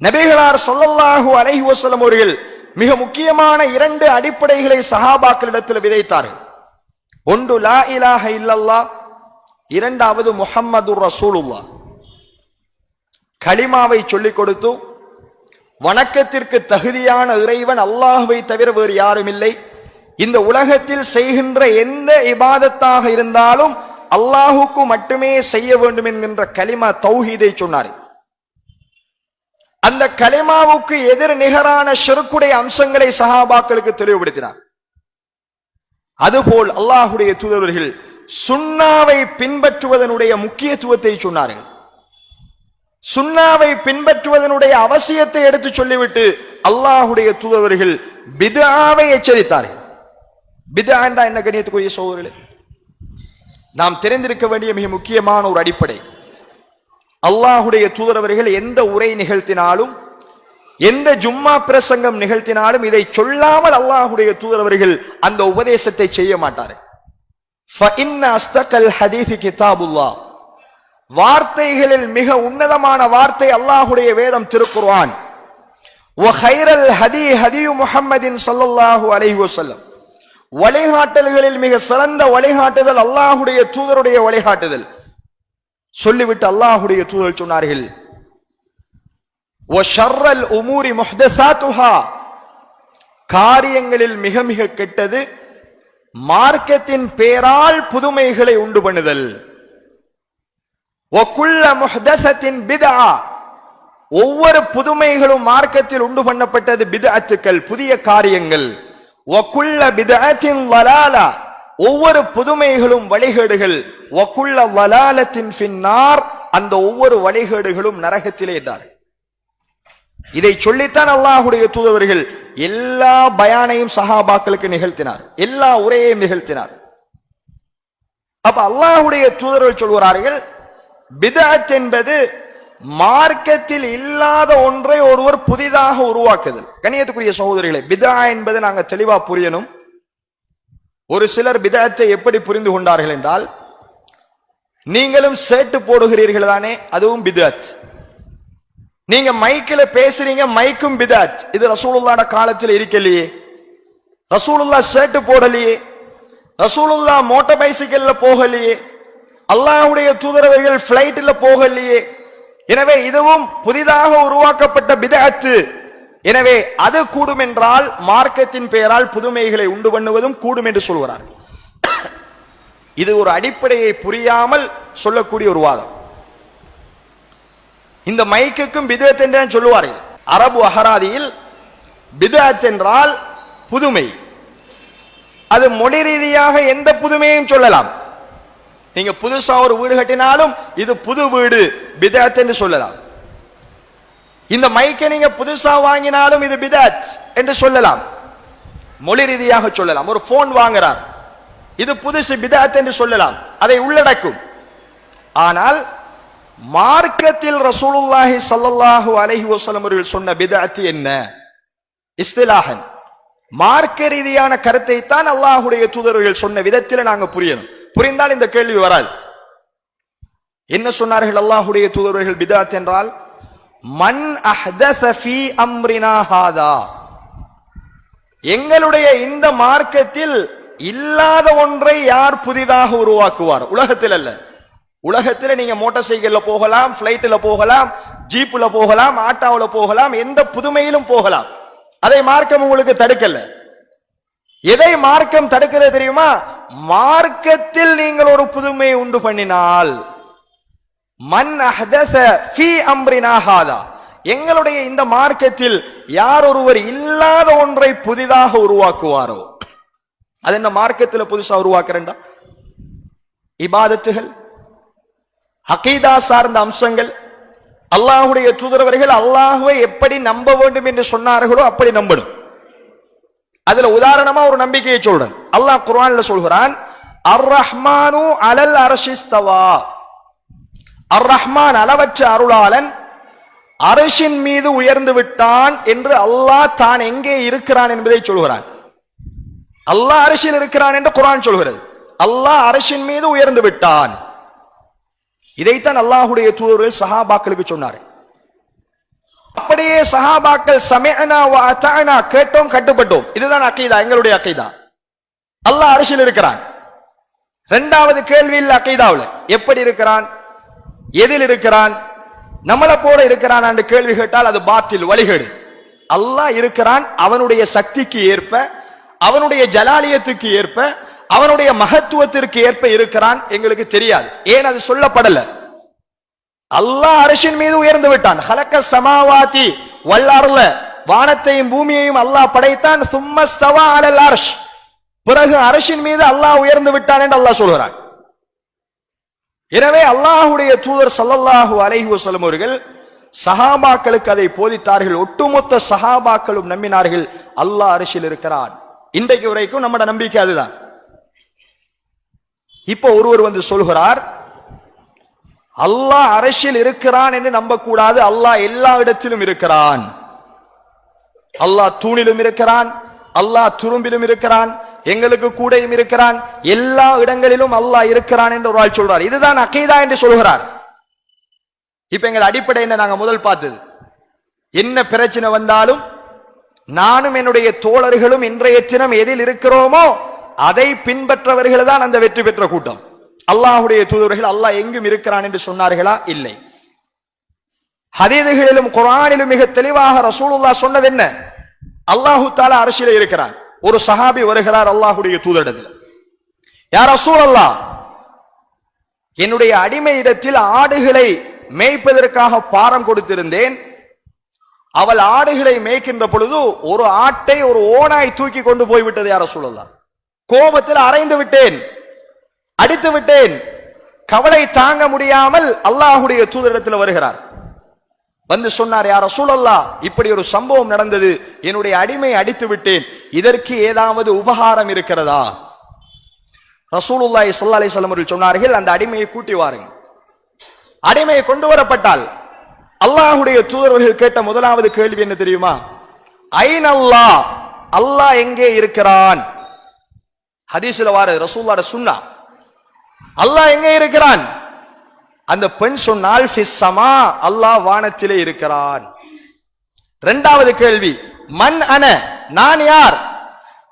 நபிகளார் ஸல்லல்லாஹு அலைஹி வஸல்லம் அவர்கள் மிக முக்கியமான இரண்டு அடிப்படைகளை சஹாபாக்களிடத்தில் விதைத்தார்கள். ஒன்று லா இலாஹ இல்லல்லாஹ், இரண்டாவது முஹம்மதுர் ரசூலுல்லாஹ். கலிமாவை சொல்லிக் கொடுத்து வணக்கத்திற்கு தகுதியான இறைவன் அல்லாஹ்வை தவிர வேறு யாரும் இல்லை, இந்த உலகத்தில் செய்கின்ற எந்த இபாதத்தாக இருந்தாலும் அல்லாஹுக்கு மட்டுமே செய்ய வேண்டும் என்கின்ற கலிமா தௌஹீதை சொன்னார். அந்த கலிமாவுக்கு எதிர் நிகரான ஷிர்க்குடைய அம்சங்களை சஹாபாக்களுக்கு தெளிவுபடுத்தினார். அதுபோல் அல்லாஹுடைய தூதர்கள் சுன்னாவை பின்பற்றுவதனுடைய முக்கியத்துவத்தை சொன்னார்கள். சுன்னாவை பின்பற்றுவதனுடைய அவசியத்தை எடுத்து சொல்லிவிட்டு அல்லாஹுடைய தூதர்கள் பித்ஆவை எச்சரித்தார்கள். பித்ஆ என்றா என்ன கண்ணியத்துக்குரிய சகோதரர்களே? நாம் தெரிந்திருக்க வேண்டிய மிக முக்கியமான ஒரு அடிப்படை, அல்லாஹுடைய தூதரவர்கள் எந்த உரை நிகழ்த்தினாலும் எந்த ஜும்மா பிரசங்கம் நிகழ்த்தினாலும் இதை சொல்லாமல் அல்லாஹுடைய தூதரவர்கள் அந்த உபதேசத்தை செய்ய மாட்டார்கள். ஃபஇன்ன அஸ்தகல் ஹதீஸ் கிதாபுல்லாஹ், வார்த்தைகளில் மிக உன்னதமான வார்த்தை அல்லாஹுடைய வேதம் திருக்குர்ஆன். வ கைரல் ஹதி ஹதியு முஹம்மதின் ஸல்லல்லாஹு அலைஹி வஸல்லம், வழிகாட்டல்களில் மிக சிறந்த வழிகாட்டுதல் அல்லாஹுடைய தூதருடைய வழிகாட்டுதல். சொல்லிவிட்டு அல்லாஹுடைய தூதர் சொன்னார்கள், வ ஷர்ரல் உமூரி முஹ்தஸாத்துஹா, காரியங்களில் மிக மிக கெட்டது மார்க்கத்தின் பேரால் புதுமைகளை உண்டு பண்ணுதல். வ குல்ல முஹ்தஸத்தின் பித்ஆ, ஒவ்வொரு புதுமைகளும் மார்க்கத்தில் உண்டு பண்ணப்பட்டது பித்அத்துக்கள், புதிய காரியங்கள். வ குல்ல பித்அத்தின் ضلاலா, ஒவ்வொரு புதுமைகளும் வழிகேடுகள். வ குல்ல ضلالத்தின் ஃபின்னார், அந்த ஒவ்வொரு வழிகேடுகளும் நரகத்திலே என்றார். இதை சொல்லித்தான் அல்லாஹுடைய தூதர்கள் எல்லா பயானையும் சஹாபாக்களுக்கு நிகழ்த்தினார், எல்லா உரையையும் நிகழ்த்தினார். அப்ப அல்லாஹுடைய தூதர்கள் சொல்கிறார்கள், பித்அத் என்பது மார்க்கத்தில் இல்லாத ஒன்றை ஒருவர் புதிதாக உருவாக்குதல். கண்ணியத்துக்குரிய சகோதரிகளே, பித்ஆ என்பது நாங்க தெளிவா புரியணும். ஒரு சிலர் பித்அத்தை எப்படி புரிந்து கொண்டார்கள் என்றால், நீங்களும் சேட்டு போடுகிறீர்கள் தானே, அதுவும் பித்அத். நீங்க மைக்கில பேசுறீங்க, மைக்கும் பித்அத். இது ரசூலுல்லாஹ்ட காலத்தில் இருக்கலையே, ரசூலுல்லாஹ் சேட்டு போடலையே, ரசூலுல்லாஹ் மோட்டார் பைசிக்கல்ல போகலையே, அல்லாஹ்வுடைய தூதரவர்கள் பிளைட்ல போகலையே. எனவே இதுவும் புதிதாக உருவாக்கப்பட்ட பித்அத். எனவே அது கூடும் என்றால் மார்க்கத்தின் பெயரால் புதுமைகளை உண்டு பண்ணுவதும் கூடும் என்று சொல்கிறார். இது ஒரு அடிப்படையை புரியாமல் சொல்லக்கூடிய ஒரு வாதம். இந்த மைக்குக்கும் பித்அத் என்று சொல்லுவார்கள். அரபு அகராதியில் பித்அத் என்றால் புதுமை. அது மொழி ரீதியாக எந்த புதுமையும் சொல்லலாம். நீங்க புதுசா ஒரு வீடு கட்டினாலும் இது புது வீடு பித்அத் என்று சொல்லலாம். இந்த மைக்கை நீங்க புதுசா வாங்கினாலும் இது பித்அத் என்று சொல்லலாம், மொழி ரீதியாக சொல்லலாம். ஒரு போன் வாங்குறார், இது புதுசு பித்அத் என்று சொல்லலாம், அதை உள்ளடக்கும். ஆனால் மார்க்கத்தில் ரசூலுல்லாஹி ஸல்லல்லாஹு அலைஹி வஸல்லம் அவர்கள் சொன்ன பித்அத் என்ன? இஸ்திலாஹன் மார்க்க ரீதியான கருத்தை தான் அல்லாஹ்வுடைய தூதர்கள் சொன்ன விதத்தில் நாங்க புரியணும். புரிந்தால் இந்த கேள்வி வராது. என்ன சொன்னார்கள் அல்லாஹ்வுடைய தூதர்கள் பித்அத் என்றால்? மன் அஹ்தஸ ஃபீ அம்ரினா ஹாதா, எங்களுடைய இந்த மார்க்கத்தில் இல்லாத ஒன்றை யார் புதிதாக உருவாக்குவார். உலகத்தில் அல்ல, உலகத்தில் நீங்க மோட்டார் சைக்கிள்ல போகலாம், பிளைட்ல போகலாம், ஜீப்ல போகலாம், ஆட்டோல போகலாம், எந்த புதுமையிலும் போகலாம். அதை மார்க்கம் உங்களுக்கு தடுக்கல. எதை மார்க்கம் தடுக்கிறது தெரியுமா? மார்க்கத்தில் நீங்கள் ஒரு புதுமையை உண்டு பண்ணினால், மன் அஹ்தஸ ஃபீ அம்ரினா ஹாதா, எங்களுடைய இந்த மார்க்கத்தில் யார் ஒருவர் இல்லாத ஒன்றை புதிதாக உருவாக்குவாரோ. அது என்ன மார்க்கத்தில் புதுசா உருவாக்குறேன்டா? இபாதத்துகள், அகீதா சார்ந்த அம்சங்கள். அல்லாஹ்வுடைய தூதரவர்கள் அல்லாஹ்வை எப்படி நம்ப வேண்டும் என்று சொன்னார்களோ அப்படி நம்பணும். அதுல உதாரணமா ஒரு நம்பிக்கையை சொல்றேன். அல்லாஹ் குர்ஆன்ல சொல்கிறான், அர் ரஹ்மானு அலல் அர்ஷிஸ்தவா, அர் ரஹ்மான் அளவற்ற அருளாளன் அரசின் மீது உயர்ந்து விட்டான் என்று அல்லாஹ் தான் எங்கே இருக்கிறான் என்பதை சொல்கிறான். அல்லாஹ் அரசில் இருக்கிறான் என்று குர்ஆன் சொல்கிறது. அல்லாஹ் அரசின் மீது உயர்ந்து விட்டான். இதைத்தான் அல்லாஹ்வுடைய தூதர்கள் சஹாபாக்களுக்கு சொன்னார். அப்படி அப்படியே சஹாபாக்கள் சமிஅனா வ அத்தஅனா, கேட்டோம் கட்டுப்பட்டோம். இதுதான் அகீதா, எங்களுடைய அகீதா. அல்லாஹ் அர்ஷில் இருக்கிறான். இரண்டாவது கேள்வியில் அகீதாவுல எப்படி இருக்கிறான், எதில் இருக்கிறான், நம்மளை போல இருக்கிறான் என்று கேள்வி கேட்டால் அது பாத்தில், வழிகேடு. அல்லாஹ் இருக்கிறான், அவனுடைய சக்திக்கு ஏற்ப, அவனுடைய ஜலாலியத்துக்கு ஏற்ப, அவனுடைய மகத்துவத்திற்கு ஏற்ப இருக்கிறான். எங்களுக்கு தெரியாது, ஏன் அது சொல்லப்படல. அல்லாஹ் அர்ஷின் மீது உயர்ந்து விட்டான். ஹலக்க சமாவாதி வல் அர்ல, வானத்தையும் பூமியையும் அல்லாஹ் படைத்தான். சும்மஸ்தவா அலல் அர்ஷ், பிறகு அர்ஷின் மீது அல்லாஹ் உயர்ந்து விட்டான் என்று அல்லாஹ் சொல்கிறான். எனவே அல்லாஹ்வுடைய தூதர் ஸல்லல்லாஹு அலைஹி வஸல்லம் அவர்கள் சஹாபாக்களுக்கு அதை போதித்தார்கள். ஒட்டுமொத்த சஹாபாக்களும் நம்பினார்கள் அல்லாஹ் அர்ஷில் இருக்கிறான். இன்றைக்கு வரைக்கும் நம்மட நம்பிக்கை அதுதான். இப்போ ஒருவர் வந்து சொல்கிறார், அல்லாஹ் அர்ஷில் இருக்கிறான் என்று நம்பக்கூடாது, அல்லாஹ் எல்லா இடத்திலும் இருக்கிறான், அல்லாஹ் தூணிலும் இருக்கிறான், அல்லாஹ் துரும்பிலும் இருக்கிறான், எங்களுக்கு கூடையும் இருக்கிறான், எல்லா இடங்களிலும் அல்லாஹ் இருக்கிறான் என்று ஒரு ஆள் சொல்றார். இதுதான் அகீதா என்று சொல்கிறார். இப்ப எங்கள் அடிப்படை என்ன, நாங்க முதல் பார்த்தது, என்ன பிரச்சனை வந்தாலும் நானும் என்னுடைய தோழர்களும் இன்றைய தினம் எதில் இருக்கிறோமோ அதை பின்பற்றவர்கள் தான் அந்த வெற்றி பெற்ற கூட்டம். அல்லாஹ்வுடைய தூதர்கள் அல்லாஹ் எங்கும் இருக்கிறான் என்று சொன்னார்களா? இல்லை. ஹதீதுகளிலும் குர்ஆனிலும் மிக தெளிவாக ரசூலுல்லாஹ் சொன்னது என்ன, அல்லாஹு தஆலா அர்ஷிலே இருக்கிறான். ஒரு சஹாபி வருகிறார் அல்லாஹ்வுடைய தூதரிடத்தில், யா ரசூலல்லாஹ், என்னுடைய அடிமை இடத்தில் ஆடுகளை மேய்ப்பதற்காக பாரம் கொடுத்திருந்தேன், அவள் ஆடுகளை மேய்க்கின்ற பொழுது ஒரு ஆட்டை ஒரு ஓனாய் தூக்கி கொண்டு போய்விட்டது யா ரசூலல்லாஹ், கோபத்தில் அறைந்து விட்டேன், அடித்து விட்டேன். கவலை தாங்க முடியாமல் அல்லாஹ்வுடைய தூதரிடத்தில் வருகிறார். வந்து சொன்னார், யா ரசூலல்லாஹ், இப்படி ஒரு சம்பவம் நடந்தது, என்னுடைய அடிமை அடித்து விட்டேன், இதற்கு ஏதாவது உபகாரம் இருக்கிறதா? ரசூலுல்லாஹி ஸல்லல்லாஹு அலைஹி வஸல்லம் அவர்கள் சொன்னார்கள், அந்த அடிமையை கூட்டி வாருங்க. அடிமையை கொண்டு வரப்பட்டால் அல்லாஹ்வுடைய தூதர்கள் கேட்ட முதலாவது கேள்வி என்ன தெரியுமா? ஐன் அல்லாஹ், அல்லாஹ் எங்கே இருக்கிறான்? ஹதீஸ்ல வார ரசூலுல்லாஹ் சுன்னா, அல்லாஹ் எங்கே இருக்கிறான்? அந்த பெண் சொன்னால் ஃபிஸ் ஸமா, அல்லாஹ் வானத்திலே இருக்கிறான். இரண்டாவது கேள்வி, மன் அன, நான் யார்?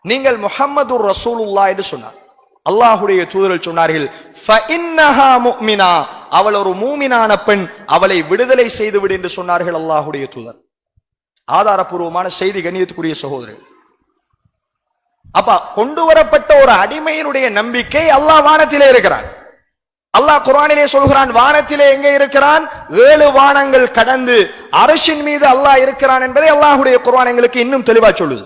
நீங்கள் முஹம்மதுர் ரசூலுல்லாஹ் என்று சொன்னார். அல்லாஹ்வுடைய தூதர்கள் சொன்னார்கள், ஃபஇன்னஹா முஃமினா, அவள் ஒரு மூமினான பெண், அவளை விடுதலை செய்து விடு என்று சொன்னார்கள் அல்லாஹ்வுடைய தூதர். ஆதாரபூர்வமான செய்தி, கண்ணியத்துக்குரிய சகோதரர். அப்ப கொண்டு வரப்பட்ட ஒரு அடிமையினுடைய நம்பிக்கை அல்லாஹ் வானத்திலே இருக்கிறான். அல்லாஹ் குர்ஆனிலே சொல்கிறான், வானத்திலே எங்கே இருக்கிறான்? 7 வானங்கள் கடந்து அர்ஷின் மீது அல்லாஹ் இருக்கிறான் என்பதை அல்லாஹ்வுடைய குர்ஆன் எங்களுக்கு இன்னும் தெளிவா சொல்லுது.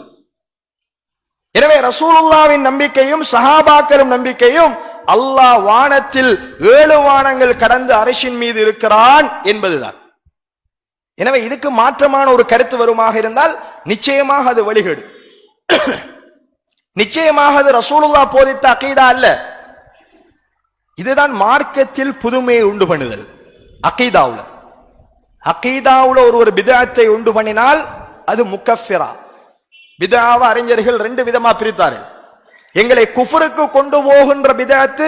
எனவே ரசூலுல்லாஹ்வின் நம்பிக்கையும் சஹாபாக்களும் நம்பிக்கையும் அல்லாஹ் வானத்தில் 7 வானங்கள் கடந்து அர்ஷின் மீது இருக்கிறான் என்பதுதான். எனவே இதுக்கு மாற்றமான ஒரு கருத்து வருமாக இருந்தால் நிச்சயமாக அது வழிகேடு, நிச்சயமாக அது ரசூலுல்லாஹ் போதித்த அகீதா அல்ல. இதுதான் மார்க்கத்தில் புதுமையை உண்டு பண்ணுதல். அகீதாவுல ஒரு பிதஅத்தை உண்டு பண்ணினால் அது முக்கஃபிரா. பிதஆவை அறிஞர்கள் 2 விதமா பிரித்தார்கள். எங்களை குஃபருக்கு கொண்டு போகின்ற பிதஅத்து,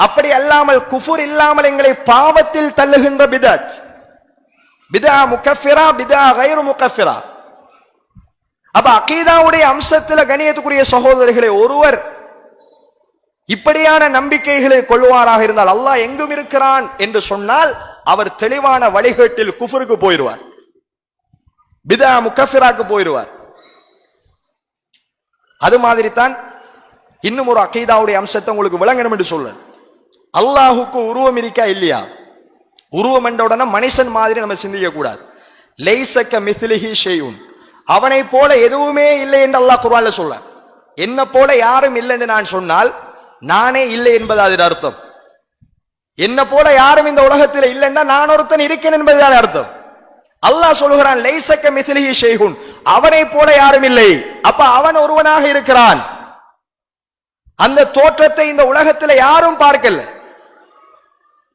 அப்படி அல்லாமல் குஃபர் இல்லாமல் எங்களை பாவத்தில் தள்ளுகின்ற பிதஅத். பிதஆ முக்கஃபிரா, பிதஆ கைரு முக்கஃபிரா. அப்ப அகீதாவுடைய அம்சத்தில் கண்ணியத்துக்குரிய சகோதரர்களே, ஒருவர் இப்படியான நம்பிக்கைகளை கொள்வாராக இருந்தால், அல்லாஹ் எங்கும் இருக்கிறான் என்று சொன்னால் அவர் தெளிவான வழிகேட்டில் குஃபருக்கு போயிடுவார், பிதா முக்கஃபிராக்கு போயிடுவார். அது மாதிரி தான் இன்னும் ஒரு அகீதாவுடைய அம்சத்தை உங்களுக்கு விளங்கணும் என்று சொல்ல, அல்லாஹுக்கு உருவம் இருக்கா இல்லையா? உருவம் என்ற உடனே மனுஷன் மாதிரி நம்ம சிந்திக்க கூடாது. லைஸக மிஸ்லிஹி ஷைஉன், அவனை போல எதுவுமே இல்லை என்று அல்லாஹ் குர்ஆன்ல சொல்ல. என்ன போல யாரும் இல்லை என்று நான் சொன்னால் நானே இல்லை என்பது அதன் அர்த்தம். என்ன போல யாரும் இந்த உலகத்தில் இல்லைன்னா நான் ஒருத்தன் இருக்கேன் என்பதுதான் அர்த்தம். அல்லாஹ் சொல்கிறான், லைஸக மிஸ்லிஹி ஷைஉன், அவனை போல யாரும் இல்லை. அப்ப அவன் ஒருவனாக இருக்கிறான். அந்த தோற்றத்தை இந்த உலகத்தில் யாரும் பார்க்கல,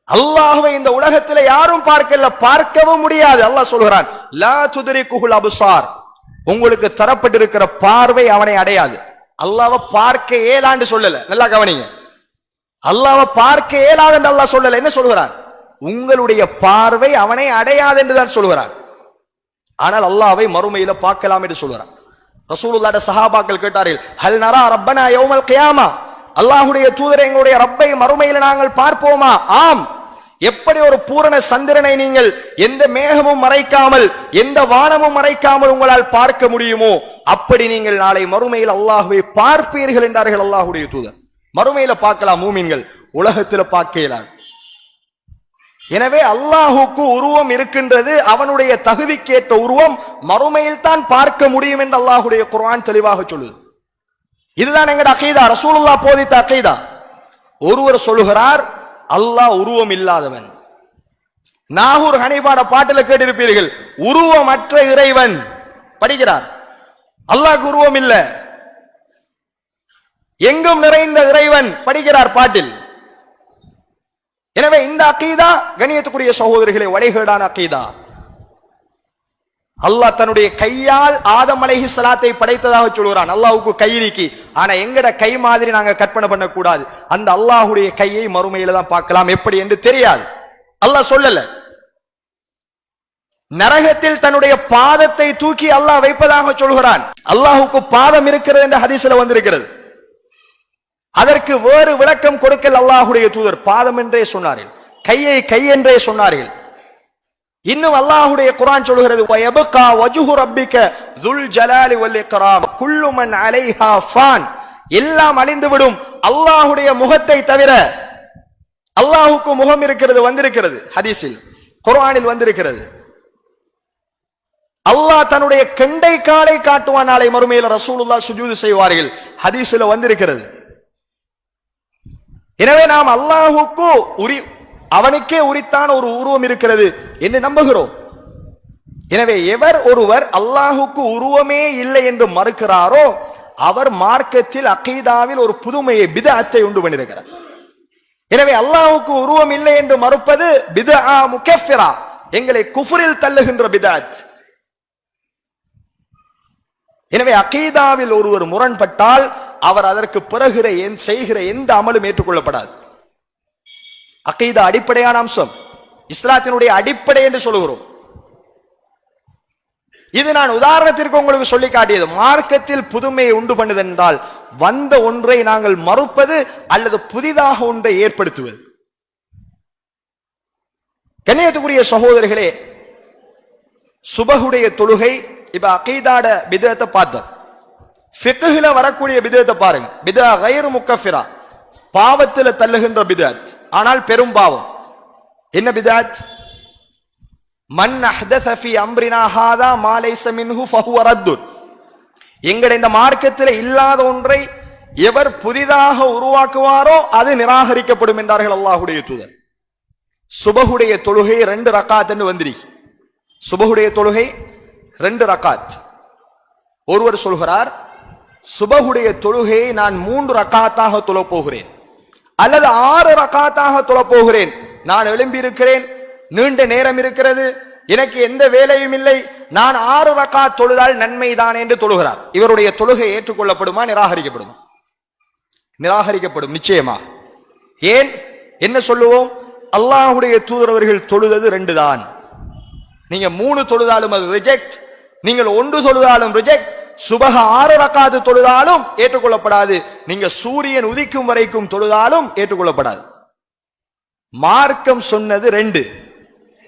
அல்லாஹ்வை இந்த உலகத்தில் யாரும் பார்க்கல, பார்க்கவும் முடியாது. அல்லாஹ் சொல்கிறான், லா துத்ரிகுல் அப்சார், உங்களுக்கு தரப்பட்டிருக்கிற பார்வை அவனை அடையாது. அல்லாஹ்வை பார்க்க இயலான்னு சொல்லல, நல்லா கவனிங்க. அல்லாஹ்வை பார்க்க இயலாது என்று அல்லாஹ் சொல்லல. என்ன சொல்கிறான்? உங்களுடைய பார்வை அவனை அடையாது என்றுதான் சொல்கிறான். ஆனால் அல்லாஹ்வை மறுமையில பார்க்கலாம் என்று சொல்றான். ரசூலுல்லாஹ்வுடைய சஹாபாக்கள் கேட்டார்கள், ஹல் நரா ரப்பனா யௌமல் கியாமா, அல்லாஹ்வுடைய தூதரே எங்களுடைய ரப்பை மறுமையில நாங்கள் பார்ப்போமா? ஆம். எப்படி ஒரு பூரண சந்திரனை நீங்கள் எந்த மேகமும் மறைக்காமல் எந்த வானமும் மறைக்காமல் உங்களால் பார்க்க முடியுமோ அப்படி நீங்கள் நாளை மறுமையில் அல்லாஹ்வை பார்ப்பீர்கள் என்றார்கள் அல்லாஹ்வுடைய தூதர். மறுமையில பார்க்கலாம் மூமின்கள், உலகத்தில் பார்க்கலாம். எனவே அல்லாஹுக்கு உருவம் இருக்கின்றது, அவனுடைய தகுதிக்கேற்ற உருவம் மறுமையில் தான் பார்க்க முடியும் என்று அல்லாஹுடைய குர்ஆன் தெளிவாக சொல்லுது. இதுதான் எங்கட அகீதா, ரசூலுல்லாஹ் போதித்த அகீதா. ஒருவர் சொல்லுகிறார் அல்லாஹ் உருவம் இல்லாதவன். நாகூர் ஹனீஃபாட பாட்டில கேட்டிருப்பீர்கள், உருவமற்ற இறைவன் படிக்கிறார். அல்லாஹ்க்கு உருவம் இல்ல, எங்கும் நிறைந்த இறைவன் படிக்கிறார் பாட்டில். எனவே இந்த அகீதா கண்ணியத்துக்குரிய சகோதரிகளை வழிகேடான அகீதா. அல்லாஹ் தன்னுடைய கையால் ஆதம் அலைஹிஸ்ஸலாத்தை படைத்ததாக சொல்கிறான். அல்லாஹ்வுக்கு கை இருக்கு, ஆனா எங்கட கை மாதிரி நாங்க கற்பனை பண்ண கூடாது. அந்த அல்லாஹ்வுடைய கையை மறுமையில தான் பார்க்கலாம், எப்படி என்று தெரியாது. அல்லாஹ் சொல்லல. நரகத்தில் தன்னுடைய பாதத்தை தூக்கி அல்லாஹ் வைப்பதாக சொல்கிறான். அல்லாஹ்வுக்கு பாதம் இருக்கிறது என்ற ஹதீஸ்ல வந்திருக்கிறது. அதற்கு வேறு விளக்கம் கொடுக்கல் அல்லாஹ்வுடைய தூதர். பாதம் என்றே சொன்னார்கள், கையை கை என்றே சொன்னார்கள். இன்னும் அல்லாஹ்வுடைய குர்ஆன் சொல்கிறது, வயபகா வஜ்ஹு ரப்பிக ذுல் ஜலாலி வல் இக்ராம் குல்லு மன் அலைஹா ஃபான், எல்லாம் அழிந்துவிடும் அல்லாஹ்வுடைய முகத்தை தவிர. அல்லாஹ்வுக்கு முகம் இருக்கிறது, வந்திருக்கிறது ஹதீஸில், குர்ஆனில் வந்திருக்கிறது. அல்லாஹ் தன்னுடைய கெண்டை காலை காட்டுவான் நாளை மறுமையில், ரசூலுல்லாஹ் சுஜூது செய்வார்கள், ஹதீஸில் வந்திருக்கிறது. எனவே நாம் அல்லாஹுக்கு அவனுக்கே உரித்தான ஒரு உருவம் இருக்கிறது என்று நம்புகிறோம். எனவே எவர் ஒருவர் அல்லாஹுக்கு உருவமே இல்லை என்று மறுக்கிறாரோ அவர் மார்க்கத்தில் அகீதாவில் ஒரு புதுமையை பித்அத்தை உண்டு பண்ணியிருக்கிறார். எனவே அல்லாஹுக்கு உருவம் இல்லை என்று மறுப்பது பித்ஆ முகஃபிரா, எங்களை குஃப்ரில் தள்ளுகின்ற பித்அத். எனவே அகீதாவில் ஒருவர் முரண்பட்டால் அவர் அதற்கு பிறகு செய்கிற எந்த அமலும் ஏற்றுக்கொள்ளப்படாது. அகீதா அடிப்படையான அம்சம், இஸ்லாத்தினுடைய அடிப்படை என்று சொல்லுகிறோம். இது நான் உதாரணத்திற்கு உங்களுக்கு சொல்லி காட்டியது. மார்க்கத்தில் புதுமையை உண்டு பண்ணுது என்றால் வந்த ஒன்றை நாங்கள் மறுப்பது அல்லது புதிதாக ஒன்றை ஏற்படுத்துவது. கண்ணியத்துக்குரிய சகோதரர்களே, சுபஹுடைய தொழுகை, இப்ப அகீதாட பித்அத்தை பார்த்தோம். ஃபிக்ஹ்ல வரக்கூடிய பித்அத்தை பாருங்க. பித்ஆ கைர் முகஃபிரா, பாவத்தில் தள்ளுகின்ற பித்அத், ஆனால் பெரும் பாவம். என்ன பித்அத்? மன் அஹ்தஸ ஃபீ அம்ரினா ஹாதா மா லைஸ மின்ஹு ஃபஹுவ ரத்து, எங்கட இந்த மார்க்கத்தில் இல்லாத ஒன்றை எவர் புதிதாக உருவாக்குவாரோ அது நிராகரிக்கப்படும் என்றார்கள் அல்லாஹ்வுடைய தூதர். சுபஹுடைய தொழுகை 2 ரக்காத் என்று வந்திருக்கு. சுபஹுடைய தொழுகை 2 ரக்காத். ஒருவர் சொல்கிறார், சுபஹுடைய தொழுகையை நான் 3 ரக்காத்தாக தொழப் போகிறேன் அல்லது 6 ரக்காத்தாக தொழப் போகிறேன். நான் எழும்பி இருக்கிறேன், நீண்ட நேரம் இருக்கிறது, எனக்கு எந்த வேலையும் இல்லை, நான் 6 ரக்காத் தொழுதால் நன்மைதான் என்று தொழுகிறார். இவருடைய தொழுகை ஏற்றுக்கொள்ளப்படுமா, நிராகரிக்கப்படுமா? நிராகரிக்கப்படும் நிச்சயமா. ஏன்? என்ன சொல்லுவோம்? அல்லாஹ்வுடைய தூதர் அவர்கள் தொழுதது 2 தான். நீங்க 3 தொழுதாலும் அது ரிஜெக்ட், நீங்கள் 1 தொழுதாலும் ரிஜெக்ட். சுபஹ 6 ரக்காத்து தொழுதாலும் ஏற்றுக்கொள்ளப்படாது. நீங்க சூரியன் உதிக்கும் வரைக்கும் தொழுதாலும் ஏற்றுக்கொள்ளப்படாது. மார்க்கம் சொன்னது 2,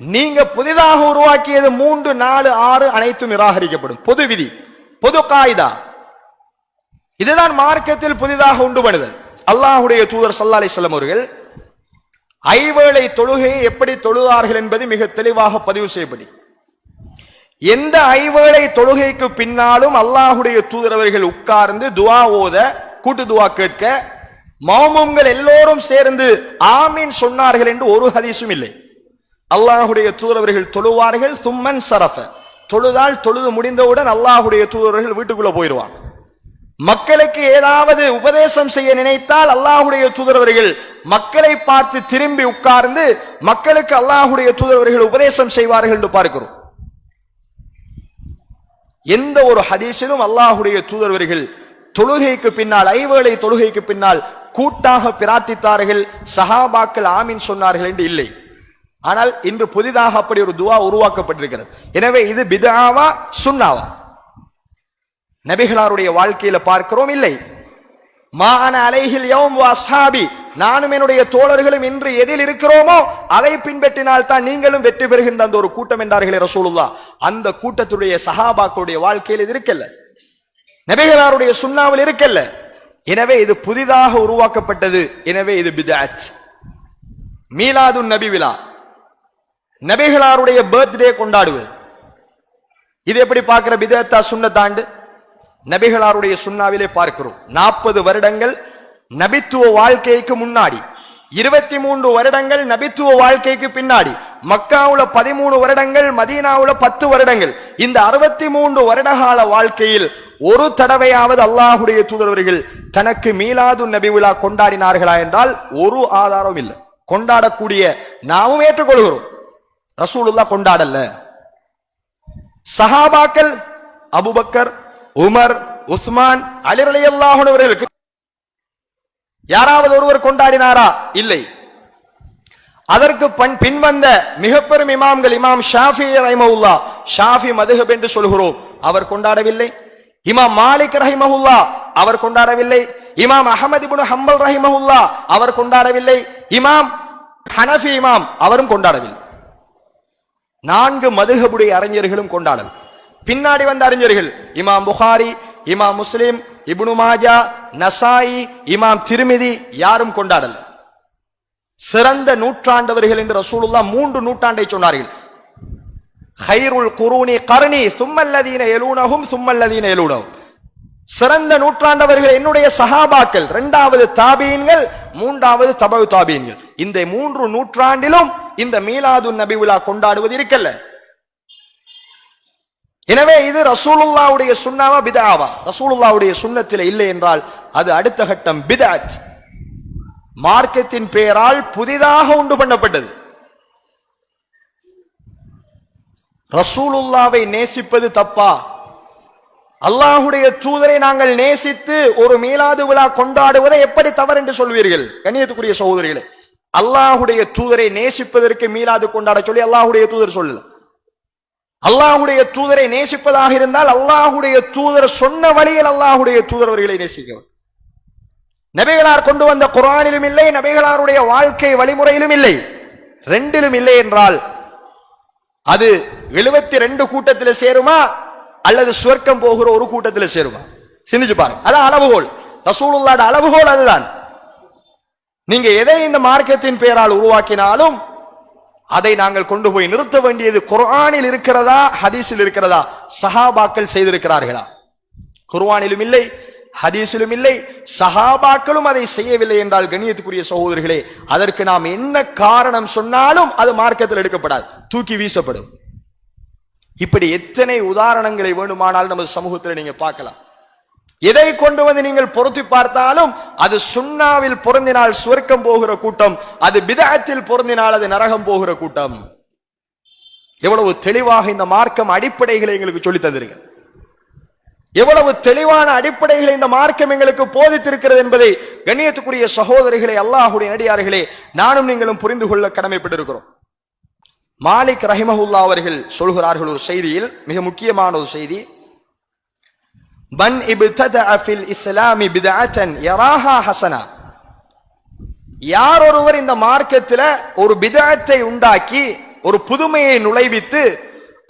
நீங்க புதிதாக உருவாக்கியது 3, 4, 6 அனைத்தும் நிராகரிக்கப்படும். பொது விதி, பொது காயிதா. இதுதான் மார்க்கத்தில் புதிதாக உண்டு பண்ணுதல். அல்லாஹ்வுடைய தூதர் ஸல்லல்லாஹு அலைஹி வஸல்லம் அவர்கள் ஐவேளை தொழுகையை எப்படி தொழுதார்கள் என்பது மிக தெளிவாக பதிவு செய்யப்படி. எந்த ஐவேளை தொழுகைக்கு பின்னாலும் அல்லாஹ்வுடைய தூதர் அவர்கள் உட்கார்ந்து துஆ ஓத, கூட்டு துஆ கேட்க, மௌமூம்கள் எல்லோரும் சேர்ந்து ஆமீன் சொன்னார்கள் என்று ஒரு ஹதீஸும் இல்லை. அல்லாஹ்வுடைய தூதர் அவர்கள் தொழுவார்கள், சும்மன் சரஃப, தொழுதால் தொழுது முடிந்தவுடன் அல்லாஹ்வுடைய தூதர்கள் வீட்டுக்குள்ள போயிடுவாங்க. மக்களுக்கு ஏதாவது உபதேசம் செய்ய நினைத்தால் அல்லாஹ்வுடைய தூதர் அவர்கள் மக்களை பார்த்து திரும்பி உட்கார்ந்து மக்களுக்கு அல்லாஹ்வுடைய தூதர் அவர்கள் உபதேசம் செய்வார்கள் என்று பார்க்கிறோம். எந்த ஒரு ஹதீஸிலும் அல்லாஹ்வுடைய தூதர் அவர்கள் தொழுகைக்கு பின்னால், ஐவேளை தொழுகைக்கு பின்னால் கூட்டாக பிரார்த்தித்தார்கள், சஹாபாக்கள் ஆமீன் சொன்னார்கள் என்று இல்லை. ஆனால் இன்று புதிதாக அப்படி ஒரு துஆ உருவாக்கப்பட்டிருக்கிறது. எனவே இது பித்ஆவா சுன்னாவா? நபிகளாருடைய வாழ்க்கையில பார்க்கிறோம், இல்லை. மா அன அலைஹில் யௌம் வ அஸ்ஹாபி, நானும் என்னுடைய தோழர்களும் இன்று எதில் இருக்கிறோமோ அதை பின்பற்றினால் தான் நீங்களும் வெற்றி பெறுகின்ற அந்த ஒரு கூட்டம் என்றார்களே ரசூலுல்லாஹ். அந்த கூட்டத்துடைய சஹாபாக்களுடைய வாழ்க்கையில் இது இருக்கல்ல, நபிகளாருடைய சுன்னாவில் இருக்கல்ல. எனவே இது புதிதாக உருவாக்கப்பட்டது. எனவே இது பித்அத். மீலாதுன் நபி விழா, நபிகளாருடைய பர்த்டே கொண்டாடுவது, இது எப்படி பார்க்கிற பித்அத்தா சுன்னத்தாண்டு? நபிகளாருடைய சுன்னாவிலே பார்க்கிறோம் 40 வருடங்கள் நபித்துவ வாழ்க்கைக்கு முன்னாடி, 23 வருடங்கள் நபித்துவ வாழ்க்கைக்கு பின்னாடி, மக்காவுல 13 வருடங்கள், மதீனாவுல 10 வருடங்கள். இந்த 63 வருடகால வாழ்க்கையில் ஒரு தடவையாவது அல்லாஹுடைய தூதரவர்கள் தனக்கு மீலாது நபி விழா கொண்டாடினார்களா என்றால் ஒரு ஆதாரம் இல்லை. கொண்டாடக்கூடிய நாமும் ஏற்றுக்கொள்கிறோம், ரசூலுல்லாஹ் கொண்டாடல்ல. சஹாபாக்கள் அபூபக்கர், உமர், உஸ்மான், அலி ரலியல்லாஹு அன்ஹு அவர்களுக்கு யாராவது ஒருவர் கொண்டாடினாரா? இல்லை. அதற்கு பின்வந்த மிக பெரும் இமாம்கள், இமாம் ஷாஃபி ரஹிமஹுல்லாஹ், ஷாஃபி மதுஹப் என்று சொல்கிறோம், அவர் கொண்டாடவில்லை. இமாம் மாலிக் ரஹிமஹுல்லாஹ் அவர் கொண்டாடவில்லை. இமாம் அஹமது இப்னு ஹம்பல் ரஹிமஹுல்லாஹ் அவர் கொண்டாடவில்லை. இமாம் ஹனஃபி இமாம் அவரும் கொண்டாடவில்லை. 4 மதுஹபுடைய அறிஞர்களும் கொண்டாடல். பின்னாடி வந்த அறிஞர்கள் இமாம் புகாரி, இமாம் முஸ்லிம், இப்னு மாஜா, நசாயி, இமாம் திர்மிதி யாரும் கொண்டாடல. சிறந்த நூற்றாண்டவர்கள் என்று ரசூலுல்லாஹ் 3 நூற்றாண்டை சொன்னார்கள். ஹைருல் குரூனி கர்னி சும்மல்லதீன யலூனஹும் சும்மல்லதீன யலூனஹும், சிறந்த நூற்றாண்டவர்கள் என்னுடைய சஹாபாக்கள், 2வது தாபீன்கள், 3வது தபவு தாபீன்கள். இந்த 3 நூற்றாண்டிலும் இந்த மீலாதுன் நபி விழா கொண்டாடுவது இருக்கல்ல. எனவே இது ரசூலுல்லாஹ்வுடைய சுன்னாவா பித்ஆவா? ரசூலுல்லாஹ்வுடைய சுன்னத்திலே இல்லை என்றால் அது அடுத்த கட்டம் பித்அத். மார்க்கத்தின் பெயரால் புதிதாக உண்டு பண்ணப்பட்டது. ரசூலுல்லாவை நேசிப்பது தப்பா? அல்லாஹுடைய தூதரை நாங்கள் நேசித்து ஒரு மீலாது விழா கொண்டாடுவதை எப்படி தவறு என்று சொல்வீர்கள்? கண்ணியத்துக்குரிய சகோதரிகளே, அல்லாஹுடைய தூதரை நேசிப்பதற்கு மீலாது கொண்டாட சொல்லி அல்லாஹுடைய தூதர் சொல்லல. அல்லாஹுடைய தூதரை நேசிப்பதாக இருந்தால் அல்லாஹுடைய தூதர் சொன்ன வழியில் அல்லாஹுடைய தூதர் அவர்களை நேசிக்கவர். நபிகளார் கொண்டு வந்த குர்ஆனிலும் இல்லை, நபிகளாருடைய வாழ்க்கை வழிமுறையிலும் இல்லை. 2லும் இல்லை என்றால் அது 72 கூட்டத்தில் சேருமா அல்லது சுவர்க்கம் போகிற ஒரு கூட்டத்தில் சேருமா? சிந்திச்சு பாருங்க. அதான் அளவுகோல், ரசூலுல்லாஹ்வுடைய அளவுகோல் அதுதான். நீங்க எதை இந்த மார்க்கத்தின் பெயரால் உருவாக்கினாலும் அதை நாங்கள் கொண்டு போய் நிறுத்த வேண்டியது குர்ஆனில் இருக்கிறதா ஹதீஸில் இருக்கிறதா? சஹாபாக்கள் செய்திருக்கிறார்களா? குர்ஆனிலும் இல்லை, ஹதீஸிலும் இல்லை, சஹாபாக்களும் அதை செய்யவில்லை என்றால் கண்ணியத்துக்குரிய சகோதரர்களே, அதற்கு நாம் என்ன காரணம் சொன்னாலும் அது மார்க்கத்தில் எடுக்கப்படாது, தூக்கி வீசப்படும். இப்படி எத்தனை உதாரணங்களை வேண்டுமானால் நமது சமூகத்தில் நீங்க பார்க்கலாம். எதை கொண்டு வந்து நீங்கள் பொருத்தி பார்த்தாலும் அது சுன்னாவில் பொருந்தினால் சுவர்க்கம் போகிற கூட்டம், அது பித்அத்தில் பொருந்தினால் அது நரகம் போகிற கூட்டம். எவ்வளவு தெளிவாக இந்த மார்க்கம் அடிப்படைகளை எங்களுக்கு சொல்லி தந்திருக்க, எவ்வளவு தெளிவான அடிப்படைகளை இந்த மார்க்கம் எங்களுக்கு போதித்திருக்கிறது என்பதை கண்ணியத்துக்குரிய சகோதரிகளே, அல்லாஹ்வுடைய நடிகார்களே, நானும் நீங்களும் புரிந்து கொள்ள கடமைப்பட்டிருக்கிறோம். மாலிக் ரஹிமஹுல்லாஹ் அவர்கள் சொல்கிறார்கள் ஒரு செய்தியில், மிக முக்கியமான ஒரு செய்தி, மன் இப்ததஅ ஃபில் இஸ்லாமி பித்அத்தன் யராஹா ஹஸனா, யார் ஒருவர் இந்த மார்க்கத்தில் ஒரு பித்அத்தை உண்டாக்கி ஒரு புதுமையை நுழைவித்து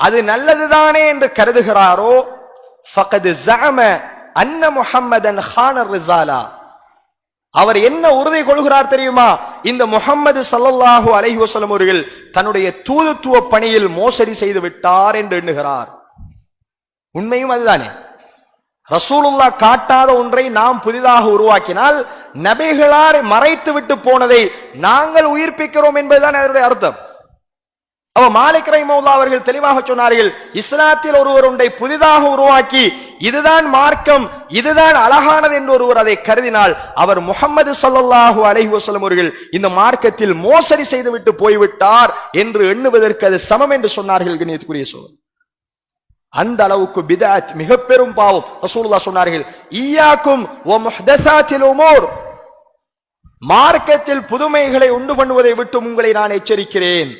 அது நல்லதுதானே என்று கருதுகிறாரோ, ஃபகத் ஸஅம அன்ன முஹம்மதன் ஹான ரிஸாலா, அவர் என்ன உறுதி கொள்கிறார் தெரியுமா? இந்த முஹம்மது ஸல்லல்லாஹு அலைஹி வஸல்லம் அவர்கள் தன்னுடைய தூதுத்துவ பணியில் மோசடி செய்து விட்டார் என்று எண்ணுகிறார். உண்மையும் அதுதானே. ரசூலுல்லாஹ் காட்டாத ஒன்றை நாம் புதிதாக உருவாக்கினால் நபிகளார் மறைத்து விட்டு போனதை நாங்கள் உயிர்ப்பிக்கிறோம் என்பதுதான் அதனுடைய அர்த்தம். அவ மாலிக் ரஹிமஹுல்லாஹ் அவர்கள் தெளிவாக சொன்னார்கள், இஸ்லாத்தில் ஒருவர் ஒன்றை புதிதாக உருவாக்கி இதுதான் மார்க்கம், இதுதான் அழகானது என்று ஒருவர் அதை கருதினால் அவர் முஹம்மது ஸல்லல்லாஹு அலைஹி வஸல்லம் அவர்கள் இந்த மார்க்கத்தில் மோசடி செய்துவிட்டு போய்விட்டார் என்று எண்ணுவதற்கு அது சமம் என்று சொன்னார்கள். கண்ணியத்துக்குரிய சகோதரர்களே, அந்த அளவுக்கு பித்அத் மிக பெரும் பாவம். ரசூலுல்லாஹ் சொன்னார்கள், ஈயாக்கும் வ முஹ்தஸாத்தில் உமூர், மார்க்கத்தில் புதுமைகளை உண்டு பண்ணுவதை விட்டு உங்களை நான் எச்சரிக்கிறேன்.